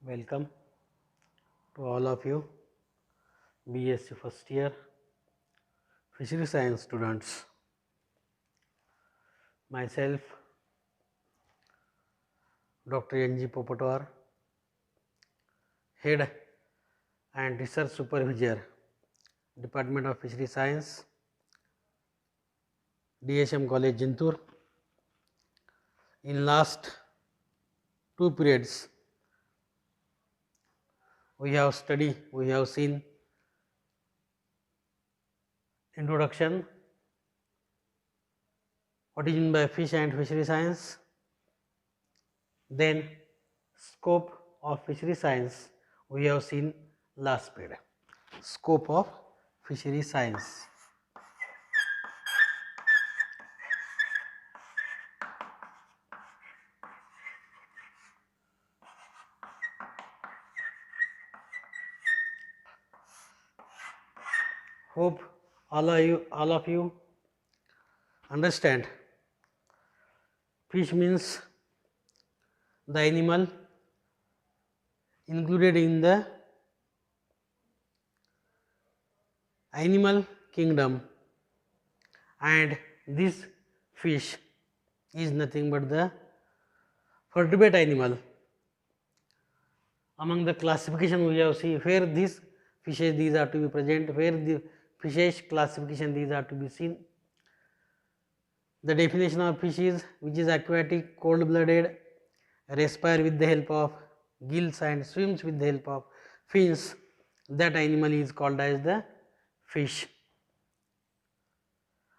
Welcome to all of you, BSc first year fishery science students. Myself, Dr. N.G. Popotwar, Head and Research Supervisor, Department of Fishery Science, DSM College, Jintur. In last two periods, we have seen introduction, what is meant by fish and fishery science, then scope of fishery science we have seen last period. Scope of fishery science. Hope all of you understand. Fish means the animal included in the animal kingdom, and this fish is nothing but the vertebrate animal. Among the classification we have seen where these fishes these are to be present, where the fishes classification these are to be seen. The definition of fish is which is aquatic, cold blooded, respire with the help of gills and swims with the help of fins. That animal is called as the fish.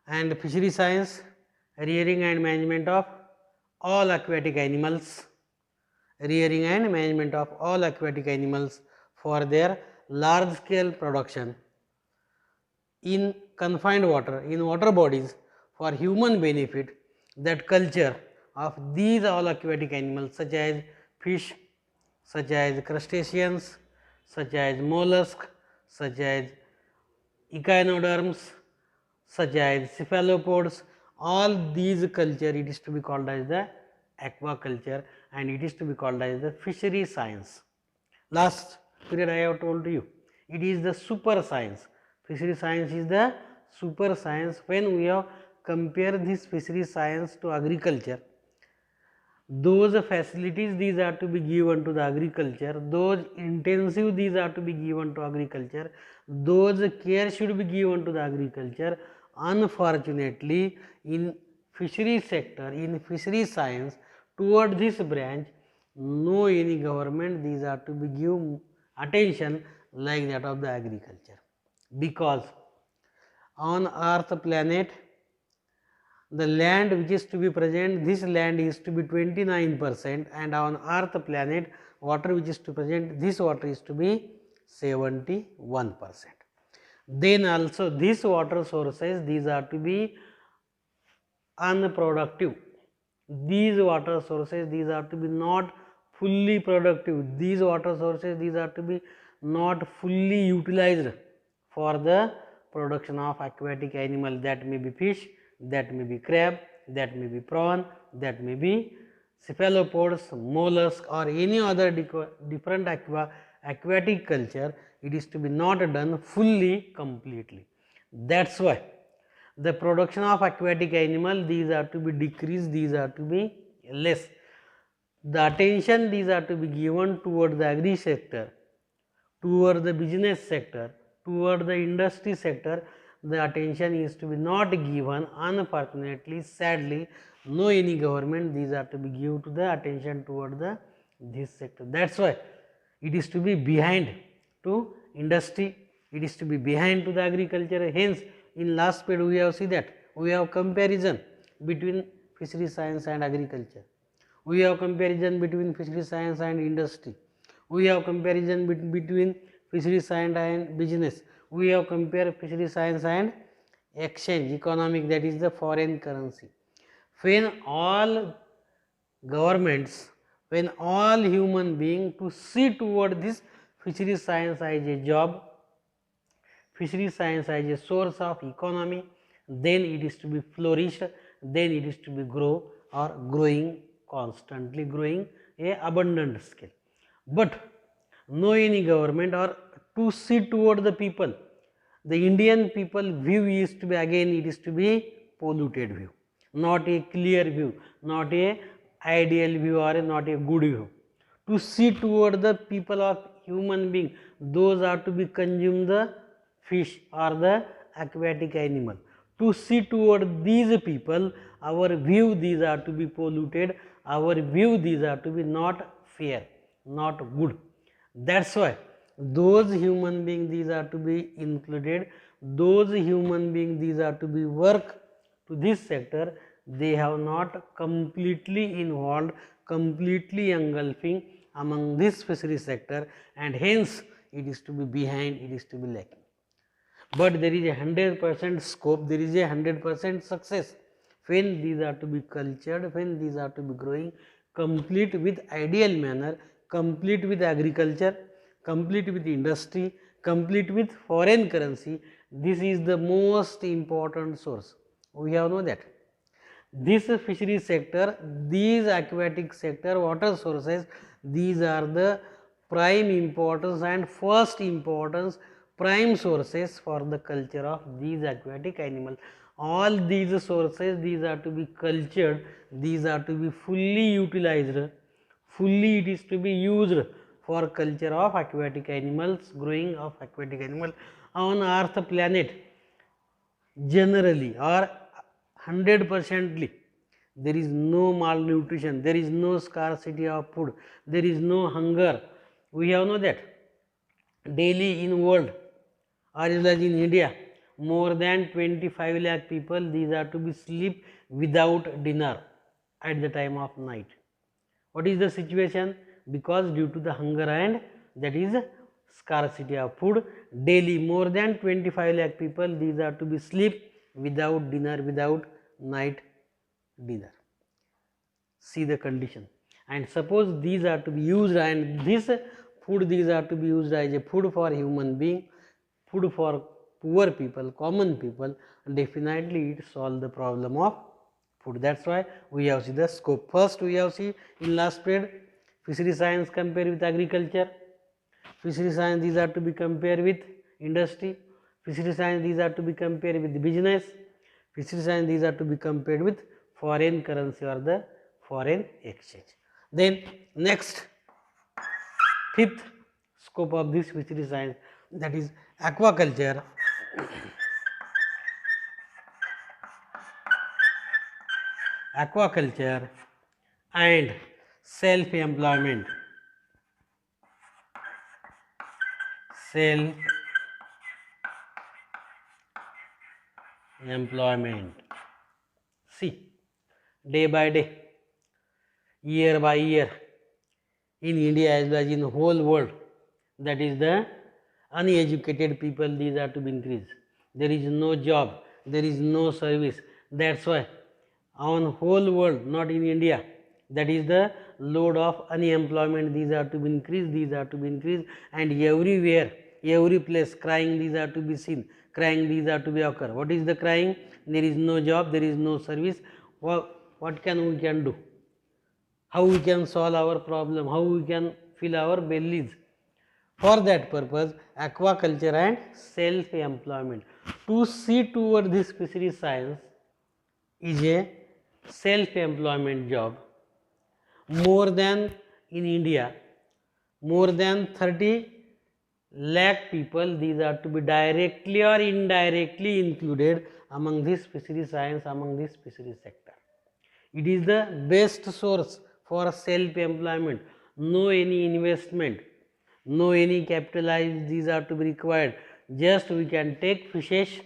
And fishery science, rearing and management of all aquatic animals, rearing and management of all aquatic animals for their large scale production in confined water, in water bodies for human benefit. That culture of these all aquatic animals such as fish, such as crustaceans, such as mollusks, such as echinoderms, such as cephalopods, all these culture it is to be called as the aquaculture and it is to be called as the fishery science. Last period I have told you, it is the super science. Fishery science is the super science. When we have compare this fishery science to agriculture, those facilities these are to be given to the agriculture, those intensive these are to be given to agriculture, those care should be given to the agriculture. Unfortunately, in fishery sector, in fishery science, toward this branch, no any government these are to be give attention like that of the agriculture, because on earth planet the land which is to be present, this land is to be 29%, and on earth planet water which is to present, this water is to be 71%. Then also these water sources these are to be unproductive. These water sources these are to be not fully productive. These water sources these are to be not fully utilized for the production of aquatic animal, that may be fish, that may be crab, that may be prawn, that may be cephalopods, mollusk or any other different aquatic culture. It is to be not done fully completely. That is why the production of aquatic animal these are to be decreased, these are to be less. The attention these are to be given toward the agri sector, toward the business sector, toward the industry sector. The attention is to be not given. Unfortunately, sadly, no any government these are to be give to the attention toward the this sector. That is why it is to be behind to industry, it is to be behind to the agriculture. Hence, in last period we have seen that we have comparison between fishery science and agriculture, we have comparison between fishery science and industry, we have comparison between fishery science and business, we have compare fishery science and exchange economic, that is the foreign currency. When all governments, when all human beings to see toward this fishery science as a job, fishery science as a source of economy, then it is to be flourished, then it is to be grow or growing, constantly growing a abundant scale. But no any government, or to see toward the people. The Indian people view is to be, again it is to be polluted view, not a clear view, not a ideal view or not a good view. To see toward the people of human being, those are to be consume the fish or the aquatic animal. To see toward these people, our view these are to be polluted, our view these are to be not fair, not good. That's why those human beings these are to be included, those human beings these are to be work to this sector, they have not completely involved, completely engulfing among this fishery sector, and hence it is to be behind, it is to be lacking. But there is a 100% scope, there is a 100% success when these are to be cultured, when these are to be growing complete with ideal manner, complete with agriculture, complete with industry, complete with foreign currency. This is the most important source. We have know that this fishery sector, these aquatic sector, water sources, these are the prime importance and first importance, prime sources for the culture of these aquatic animals. All these sources, these are to be cultured, these are to be fully utilized, fully it is to be used for culture of aquatic animals, growing of aquatic animal on earth planet. Generally or 100%ly, there is no malnutrition, there is no scarcity of food, there is no hunger. We have know that daily in world or as well as in India, more than 25 lakh people these are to be sleep without dinner at the time of night. What is the situation? Because due to the hunger and that is scarcity of food, daily more than 25 lakh people these are to be sleep without dinner, without night dinner. See the condition. And suppose these are to be used, and this food these are to be used as a food for human being, food for poor people, common people, definitely it solve the problem of food. That's why we have see the scope. First we have see in last period fishery science compared with agriculture, fishery science these are to be compared with industry, fishery science these are to be compared with business, fishery science these are to be compared with foreign currency or the foreign exchange. Then next fifth scope of this fishery science, that is aquaculture. Aquaculture and self employment. Self employment. See, day by day, year by year, in India as well as in the whole world, that is the uneducated people these are to be increased. There is no job, there is no service. That's why on whole world, not in India, that is the load of unemployment these are to be increased, these are to be increased, and everywhere, every place crying these are to be seen, crying these are to be occur. What is the crying? There is no job, there is no service. What can we can do? How we can solve our problem, how we can fill our bellies? For that purpose, aquaculture and self-employment. To see toward this fishery science is a self-employment job. More than in India, more than 30 lakh people, these are to be directly or indirectly included among this fishery science, among this fishery sector. It is the best source for self-employment. No any investment, no any capitalize these are to be required. Just we can take fishes,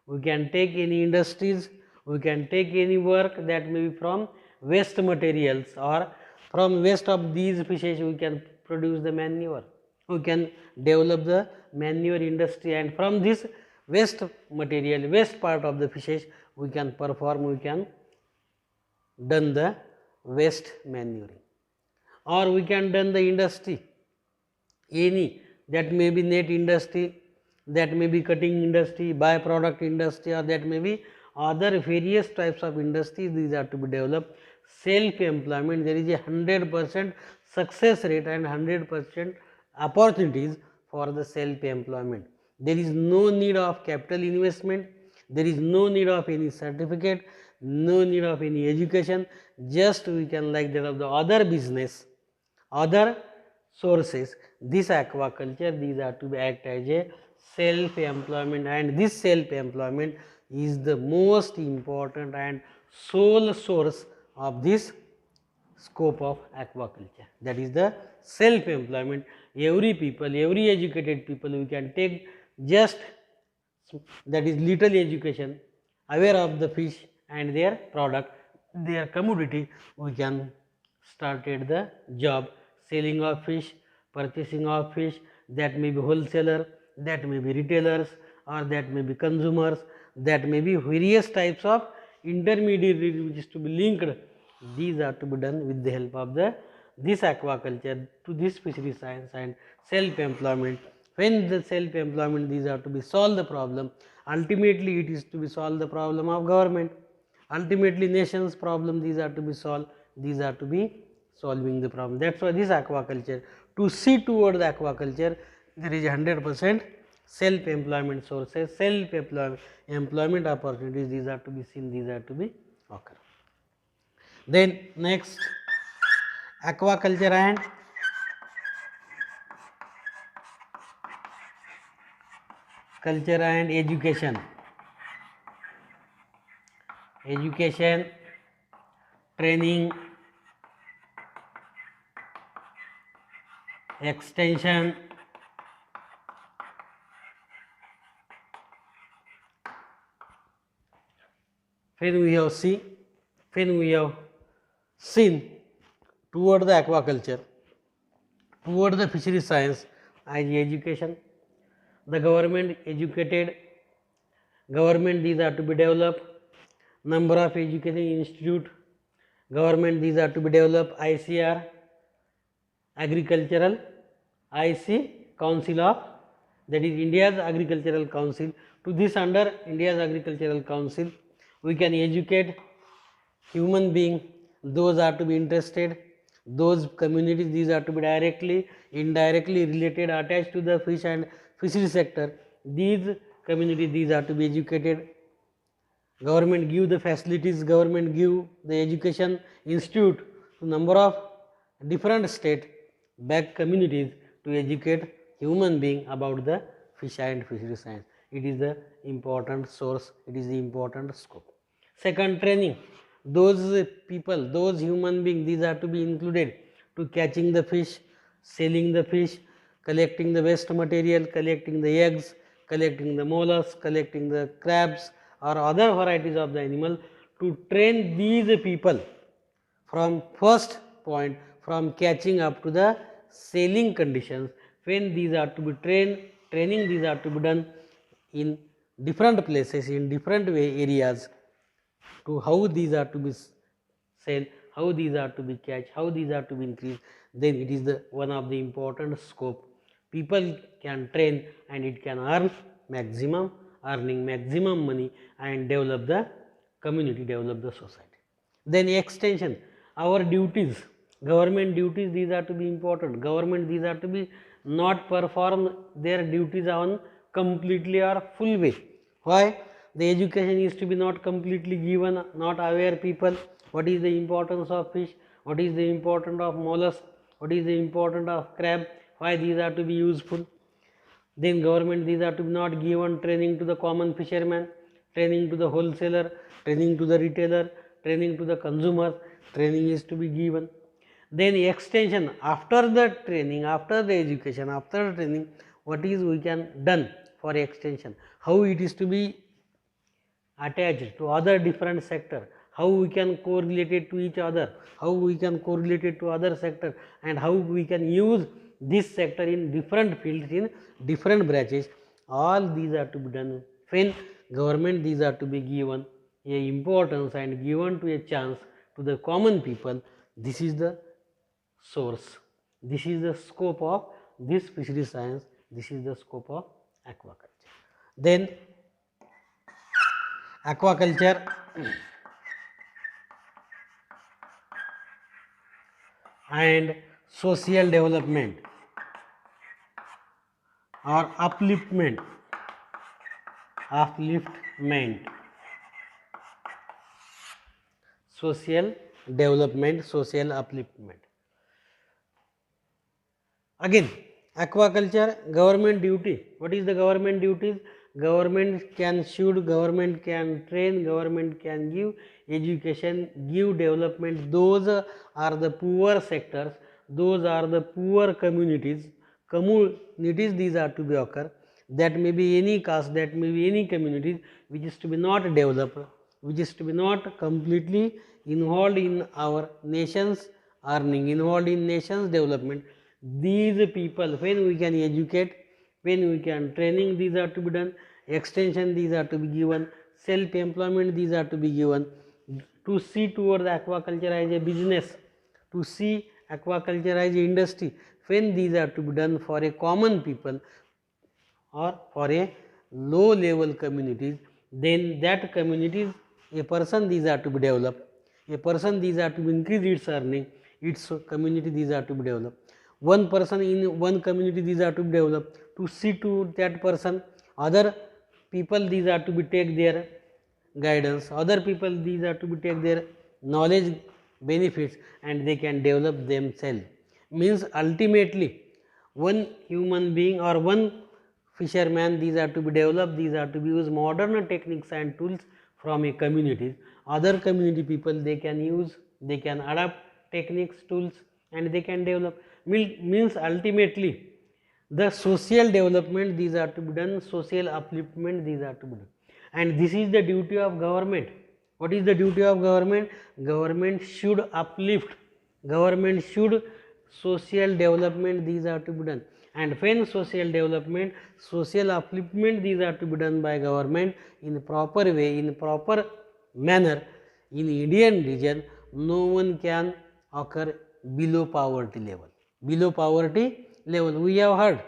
we can take any industries, we can take any work that may be from waste materials, or from waste of these fishes we can produce the manure. We can develop the manure industry, and from this waste material, waste part of the fishes we can perform, we can done the waste manuring, or we can done the industry, any that may be net industry, that may be cutting industry, byproduct industry, or that may be other various types of industries these are to be developed. Self employment, there is a 100% success rate and 100% opportunities for the self-employment. There is no need of capital investment, there is no need of any certificate, no need of any education, just we can like that of the other business, other sources. This aquaculture, these are to be act as a self-employment, and this self-employment is the most important and sole source of this scope of aquaculture, that is the self employment. Every people, every educated people, we can take just that is little education, aware of the fish and their product, their commodity, we can started the job selling of fish, purchasing of fish, that may be wholesaler, that may be retailers, or that may be consumers, that may be various types of intermediary which is to be linked. These are to be done with the help of the this aquaculture to this fishery science and self employment. When the self employment, these are to be solve the problem, ultimately it is to be solve the problem of government, ultimately nation's problem, these are to be solved, these are to be solving the problem. That is why this aquaculture, to see toward the aquaculture, there is 100% self employment sources, self employment opportunities, these are to be seen, these are to be occur. Then next, aquaculture and education. Education, training, extension, when we have seen toward the aquaculture, toward the fishery science as education, the government educated, government these are to be developed, number of educating institute, government these are to be developed, ICR, agricultural, IC Council of, that is India's Agricultural Council. To this under India's Agricultural Council, we can educate human being, those are to be interested, those communities, these are to be directly, indirectly related, attached to the fish and fishery sector, these communities, these are to be educated. Government give the facilities, government give the education institute to number of different state back communities to educate human being about the fish and fishery science. It is the important source, it is the important scope. Second, training. Those people, those human beings, these are to be included to catching the fish, selling the fish, collecting the waste material, collecting the eggs, collecting the mollusks, collecting the crabs or other varieties of the animal, to train these people from first point, from catching up to the selling conditions. When these are to be training these are to be done in different places, in different areas, to how these are to be sell, how these are to be catch, how these are to be increased, then it is the one of the important scope. People can train and it can earn maximum, earning maximum money and develop the community, develop the society. Then extension, our duties, government duties, these are to be important. Government, these are to be not perform their duties on completely or full way. Why? The education is to be not completely given, not aware people what is the importance of fish, what is the importance of mollusk, what is the importance of crab, why these are to be useful. Then government, these are to be not given training to the common fisherman, training to the wholesaler, training to the retailer, training to the consumer, training is to be given. Then extension, after the training, after the education, after the training, what is we can done for extension, how it is to be attached to other different sector, how we can correlate it to each other, how we can correlate it to other sector, and how we can use this sector in different fields, in different branches. All these are to be done when government, these are to be given a importance and given to a chance to the common people. This is the source, this is the scope of this fishery science, this is the scope of aquaculture. Then aquaculture and social development. or upliftment, social development, social upliftment. Again, aquaculture, government duty. What is the government duties? Government can should, government can train, government can give education, give development. Those are the poor sectors, those are the poor communities. Communities these are to be occur. That may be any caste, that may be any communities which is to be not developed, which is to be not completely involved in our nation's earning, involved in nation's development. These people, when we can educate, when we can training, these are to be done, extension these are to be given, self employment these are to be given, to see towards aquaculture as a business, to see aquaculture as a industry, when these are to be done for a common people or for a low level communities, then that communities, a person these are to be developed, a person these are to be increase its earning, its community these are to be developed. One person in one community these are to be developed, to see to that person, other people these are to be take their guidance, other people these are to be take their knowledge benefits, and they can develop themselves. Means ultimately one human being or one fisherman these are to be developed, these are to be use modern techniques and tools from a community. Other community people they can use, they can adapt techniques, tools, and they can develop. Means ultimately the social development these are to be done, social upliftment these are to be done, and this is the duty of government. What is the duty of government? Government should uplift, government should social development these are to be done, and when social development, social upliftment these are to be done by government in proper way, in proper manner, in Indian region, no one can occur below poverty level. Below poverty level, we have heard,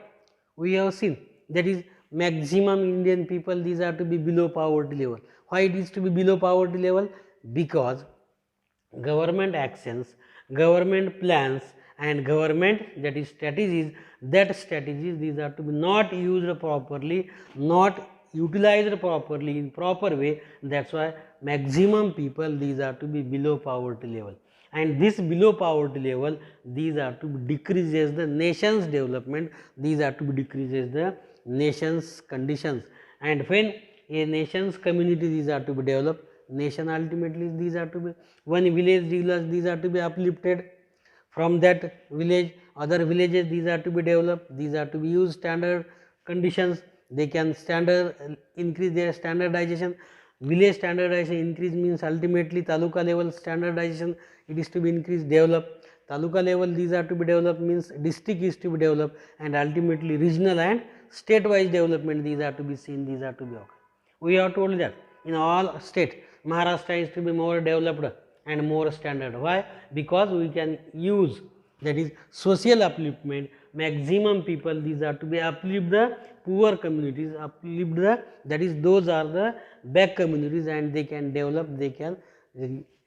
we have seen, that is maximum Indian people these are to be below poverty level. Why it is to be below poverty level? Because government actions, government plans, and government, that is strategies, that strategies these are to be not used properly, not utilized properly in proper way. That's why maximum people these are to be below poverty level, and this below poverty level these are to be decreases the nation's development, these are to be decreases the nation's conditions. And when a nation's community these are to be developed, nation ultimately these are to be, one village these are to be uplifted, from that village other villages these are to be developed, these are to be used standard conditions, they can standard increase their standardization. Village standardization increase means ultimately taluka level standardization it is to be increased, developed. Taluka level these are to be developed means district is to be developed, and ultimately regional and state wise development these are to be seen, these are to be occurred. We have told that in all states Maharashtra is to be more developed and more standard. Why? Because we can use, that is social upliftment, maximum people these are to be uplift the poor communities, uplift the, that is those are the back communities, and they can develop, they can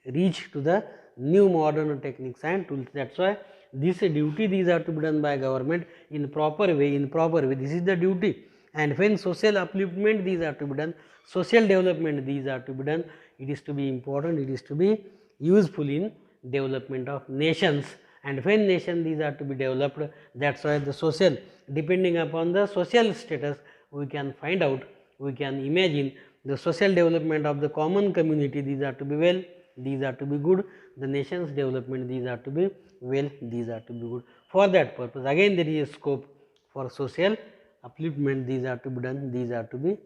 reach to the new modern techniques and tools. That's why this duty these are to be done by government in proper way, in proper way, this is the duty. And when social upliftment these are to be done, social development these are to be done, it is to be important, it is to be useful in development of nations. And when nation these are to be developed, that's why the social, depending upon the social status, we can find out, we can imagine the social development of the common community these are to be well, these are to be good, the nation's development these are to be well, these are to be good. For that purpose again there is a scope for social upliftment, these are to be done, these are to be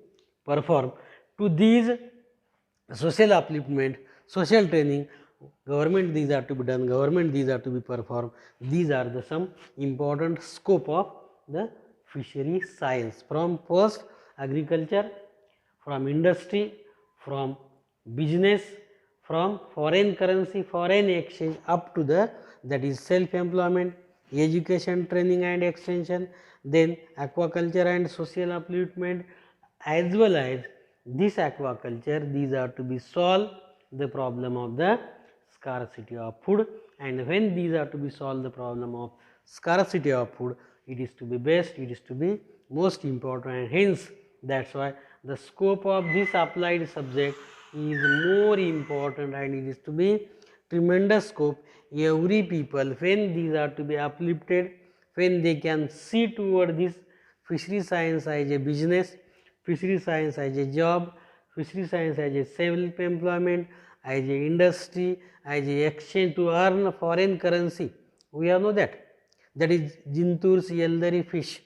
performed. To these social upliftment, social training, government these are to be done, government these are to be performed. These are the some important scope of the fishery science, from first agriculture, from industry, from business, from foreign currency, foreign exchange, up to the, that is self employment, education, training and extension, then aquaculture and social upliftment, as well as this aquaculture these are to be solve the problem of the scarcity of food. And when these are to be solve the problem of scarcity of food, it is to be best, it is to be most important, and hence that is why the scope of this applied subject is more important, and it is to be tremendous scope. Every people, when these are to be uplifted, when they can see toward this fishery science as a business, fishery science as a job, fishery science as a self employment, as a industry, as a exchange to earn foreign currency. We all know that is Jintur's Yeldari fish.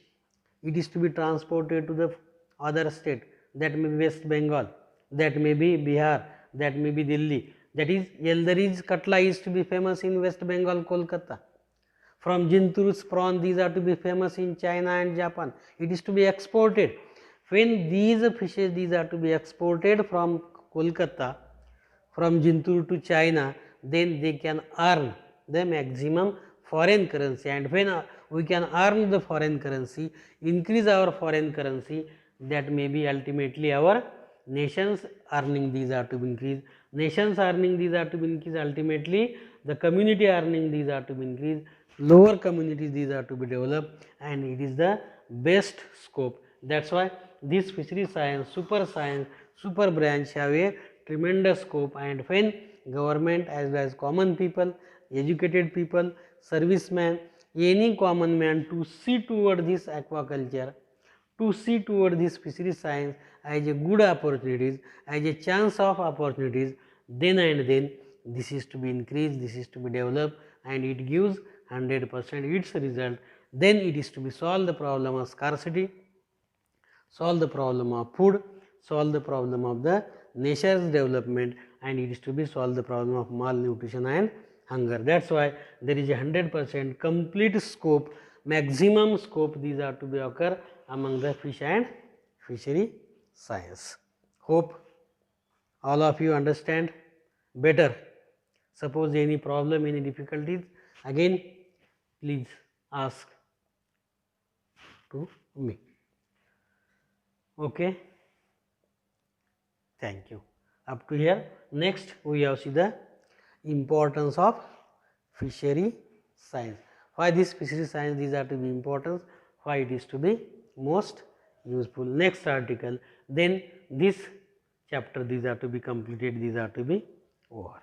It is to be transported to the other state, that may be West Bengal, that may be Bihar, that may be Delhi. That is Yeldari's Katla is to be famous in West Bengal, Kolkata. From Jintur's prawn, these are to be famous in China and Japan. It is to be exported. When these fishes, these are to be exported from Kolkata, from Jintur to China, then they can earn the maximum foreign currency, and when we can earn the foreign currency, increase our foreign currency, that may be ultimately our nations earning, these are to be increased, nations earning, these are to be increased, ultimately the community earning, these are to be increased, lower communities, these are to be developed, and it is the best scope. That is why this fishery science, super branch have a tremendous scope, and when government as well as common people, educated people, servicemen, any common man to see toward this aquaculture, to see toward this fishery science as a good opportunities, as a chance of opportunities, then and then this is to be increased, this is to be developed, and it gives 100% its result. Then it is to be solve the problem of scarcity, solve the problem of food, solve the problem of the nation's development, and it is to be solve the problem of malnutrition and hunger. That is why there is a 100% complete scope, maximum scope, these are to be occur among the fish and fishery science. Hope all of you understand better. Suppose any problem, any difficulties, again please ask to me. Okay. Thank you. Up to here. Next we have see the importance of fishery science. Why this fishery science, these are to be important, why it is to be most useful. Next article, then this chapter, these are to be completed, these are to be over.